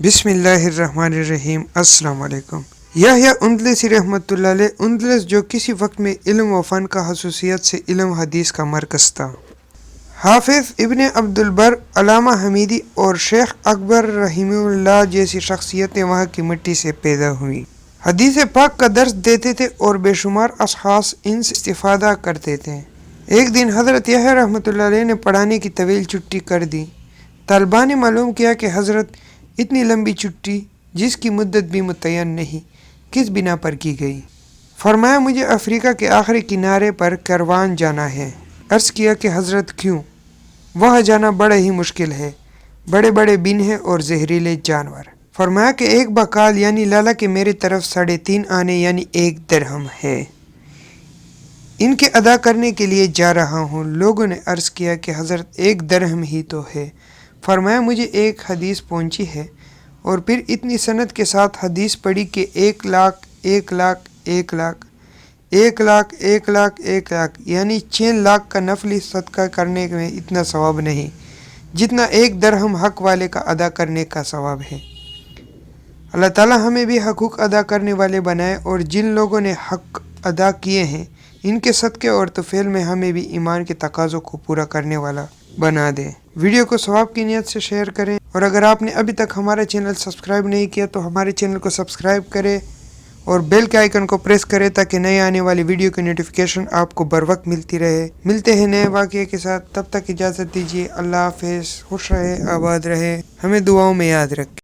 بسم اللہ الرحمن الرحیم۔ السلام علیکم۔ یحییٰ اندلسی رحمۃ اللہ علیہ، اندلس جو کسی وقت میں علم و فن کا خصوصیت سے علم حدیث کا مرکز تھا۔ حافظ ابن عبد البر، علامہ حمیدی اور شیخ اکبر رحمہ اللہ جیسی شخصیتیں وہاں کی مٹی سے پیدا ہوئیں۔ حدیث پاک کا درس دیتے تھے اور بے شمار اشخاص ان سے استفادہ کرتے تھے۔ ایک دن حضرت یحییٰ رحمۃ اللہ علیہ نے پڑھانے کی طویل چھٹی کر دی۔ طلباء نے معلوم کیا کہ حضرت اتنی لمبی چھٹی، جس کی مدت بھی متعین نہیں، کس بنا پر کی گئی؟ فرمایا مجھے افریقہ کے آخری کنارے پر کاروان جانا ہے۔ عرض کیا کہ حضرت کیوں؟ وہاں جانا بڑا ہی مشکل ہے، بڑے بڑے بن ہیں اور زہریلے جانور۔ فرمایا کہ ایک بقال یعنی لالا کے میرے طرف 3.5 آنے یعنی 1 درہم ہے، ان کے ادا کرنے کے لیے جا رہا ہوں۔ لوگوں نے عرض کیا کہ حضرت 1 درہم ہی تو ہے۔ فرمایا مجھے ایک حدیث پہنچی ہے، اور پھر اتنی سند کے ساتھ حدیث پڑھی کہ 1 لاکھ 1 لاکھ 1 لاکھ 1 لاکھ 1 لاکھ 1 لاکھ یعنی 6 لاکھ کا نفلی صدقہ کرنے میں اتنا ثواب نہیں جتنا 1 درہم حق والے کا ادا کرنے کا ثواب ہے۔ اللہ تعالیٰ ہمیں بھی حقوق ادا کرنے والے بنائے، اور جن لوگوں نے حق ادا کیے ہیں ان کے صدقے اور طفیل میں ہمیں بھی ایمان کے تقاضوں کو پورا کرنے والا بنا دے۔ ویڈیو کو ثواب کی نیت سے شیئر کریں، اور اگر آپ نے ابھی تک ہمارا چینل سبسکرائب نہیں کیا تو ہمارے چینل کو سبسکرائب کریں اور بیل کے آئیکن کو پریس کریں تاکہ نئے آنے والی ویڈیو کی نوٹیفیکیشن آپ کو بر وقت ملتی رہے۔ ملتے ہیں نئے واقعے کے ساتھ، تب تک اجازت دیجیے۔ اللہ حافظ، خوش رہے، آباد رہے، ہمیں دعاؤں میں یاد رکھیں۔